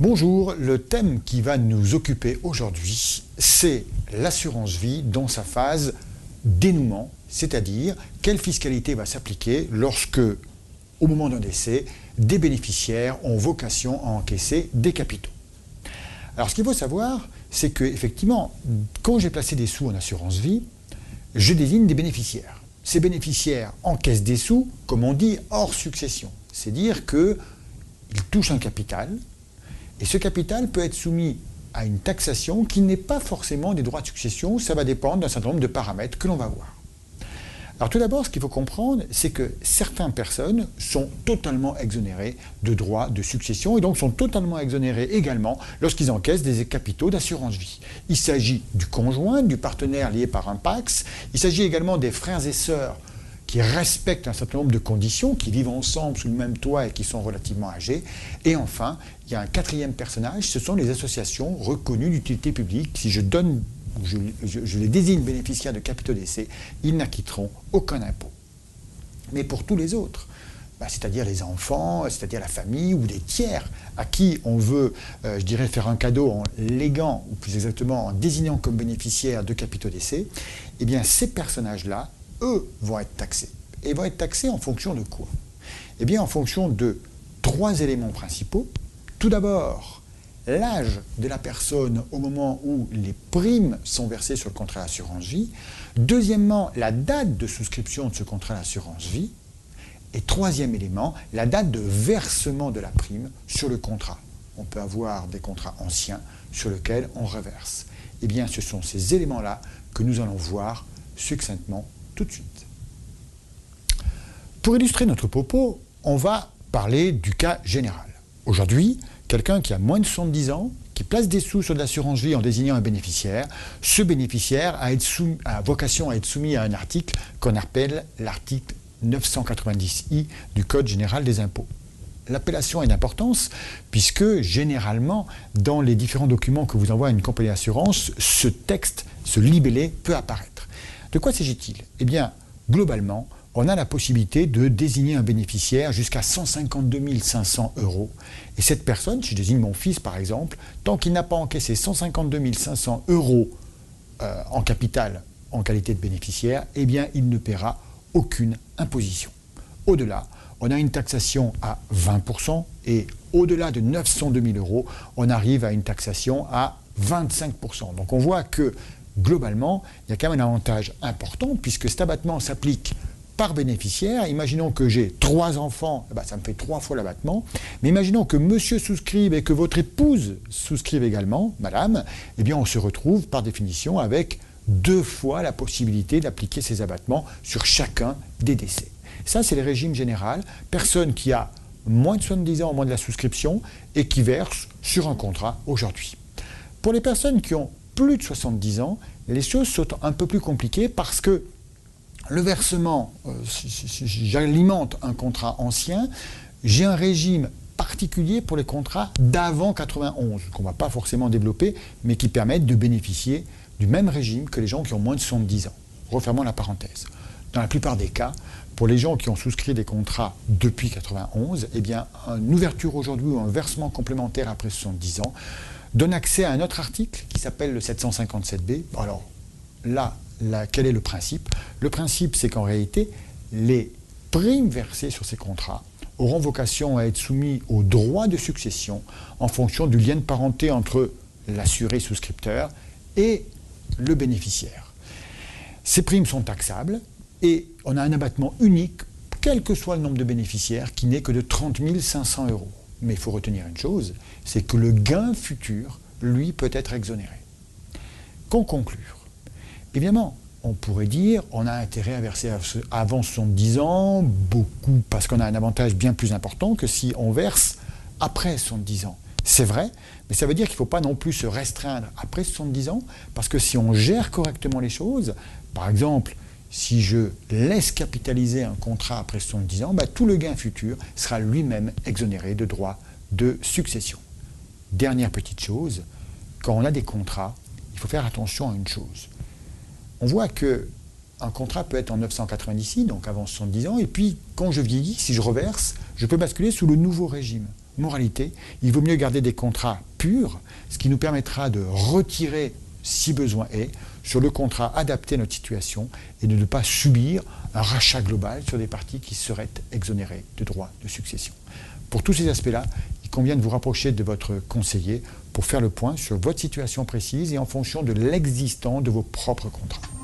Bonjour, le thème qui va nous occuper aujourd'hui, c'est l'assurance vie dans sa phase dénouement, c'est-à-dire quelle fiscalité va s'appliquer lorsque, au moment d'un décès, des bénéficiaires ont vocation à encaisser des capitaux. Alors ce qu'il faut savoir, c'est que effectivement, quand j'ai placé des sous en assurance vie, je désigne des bénéficiaires. Ces bénéficiaires encaissent des sous, comme on dit, hors succession. C'est dire qu'ils touchent un capital, et ce capital peut être soumis à une taxation qui n'est pas forcément des droits de succession, ça va dépendre d'un certain nombre de paramètres que l'on va voir. Alors tout d'abord, ce qu'il faut comprendre, c'est que certaines personnes sont totalement exonérées de droits de succession et donc sont totalement exonérées également lorsqu'ils encaissent des capitaux d'assurance vie. Il s'agit du conjoint, du partenaire lié par un PACS, il s'agit également des frères et sœurs qui respectent un certain nombre de conditions, qui vivent ensemble sous le même toit et qui sont relativement âgés. Et enfin, il y a un quatrième personnage, ce sont les associations reconnues d'utilité publique. Si je les désigne bénéficiaires de capitaux décès, ils n'acquitteront aucun impôt. Mais pour tous les autres, c'est-à-dire les enfants, c'est-à-dire la famille ou des tiers à qui on veut, faire un cadeau en léguant, ou plus exactement en désignant comme bénéficiaires de capitaux décès, eh bien ces personnages-là, eux, vont être taxés. Et vont être taxés en fonction de quoi? Eh bien, en fonction de trois éléments principaux. Tout d'abord, l'âge de la personne au moment où les primes sont versées sur le contrat d'assurance vie. Deuxièmement, la date de souscription de ce contrat d'assurance vie. Et troisième élément, la date de versement de la prime sur le contrat. On peut avoir des contrats anciens sur lesquels on reverse. Eh bien, ce sont ces éléments-là que nous allons voir succinctement tout de suite. Pour illustrer notre propos, on va parler du cas général. Aujourd'hui, quelqu'un qui a moins de 70 ans, qui place des sous sur de l'assurance vie en désignant un bénéficiaire, ce bénéficiaire a vocation à être soumis à un article qu'on appelle l'article 990I du Code général des impôts. L'appellation est d'importance puisque généralement, dans les différents documents que vous envoie une compagnie d'assurance, ce texte, ce libellé peut apparaître. De quoi s'agit-il? Eh bien, globalement, on a la possibilité de désigner un bénéficiaire jusqu'à 152 500 €. Et cette personne, si je désigne mon fils par exemple, tant qu'il n'a pas encaissé 152 500 € en capital en qualité de bénéficiaire, eh bien, il ne paiera aucune imposition. Au-delà, on a une taxation à 20% et au-delà de 902 000 €, on arrive à une taxation à 25%. Donc on voit que globalement, il y a quand même un avantage important puisque cet abattement s'applique par bénéficiaire. Imaginons que j'ai 3 enfants, ça me fait 3 fois l'abattement. Mais imaginons que monsieur souscrive et que votre épouse souscrive également, madame, eh bien on se retrouve par définition avec 2 fois la possibilité d'appliquer ces abattements sur chacun des décès. Ça, c'est le régime général. Personne qui a moins de 70 ans au moment de la souscription et qui verse sur un contrat aujourd'hui. Pour les personnes qui ont plus de 70 ans, les choses sont un peu plus compliquées parce que le versement, si j'alimente un contrat ancien, j'ai un régime particulier pour les contrats d'avant 91, qu'on ne va pas forcément développer, mais qui permettent de bénéficier du même régime que les gens qui ont moins de 70 ans. Refermons la parenthèse. Dans la plupart des cas, pour les gens qui ont souscrit des contrats depuis 91, eh bien, une ouverture aujourd'hui ou un versement complémentaire après 70 ans donne accès à un autre article qui s'appelle le 757B. Alors là, quel est le principe? Le principe, c'est qu'en réalité, les primes versées sur ces contrats auront vocation à être soumises aux droits de succession en fonction du lien de parenté entre l'assuré souscripteur et le bénéficiaire. Ces primes sont taxables et on a un abattement unique, quel que soit le nombre de bénéficiaires, qui n'est que de 30 500 €. Mais il faut retenir une chose, c'est que le gain futur, lui, peut être exonéré. Qu'en conclure? Évidemment, on pourrait dire on a intérêt à verser avant 70 ans, beaucoup, parce qu'on a un avantage bien plus important que si on verse après 70 ans. C'est vrai, mais ça veut dire qu'il ne faut pas non plus se restreindre après 70 ans, parce que si on gère correctement les choses, par exemple, si je laisse capitaliser un contrat après 70 ans, tout le gain futur sera lui-même exonéré de droits de succession. Dernière petite chose, quand on a des contrats, il faut faire attention à une chose. On voit qu'un contrat peut être en 990, donc avant 70 ans, et puis quand je vieillis, si je reverse, je peux basculer sous le nouveau régime. moralité, il vaut mieux garder des contrats purs, ce qui nous permettra de retirer, si besoin est, sur le contrat adapté à notre situation et de ne pas subir un rachat global sur des parties qui seraient exonérées de droits de succession. Pour tous ces aspects-là, il convient de vous rapprocher de votre conseiller pour faire le point sur votre situation précise et en fonction de l'existant de vos propres contrats.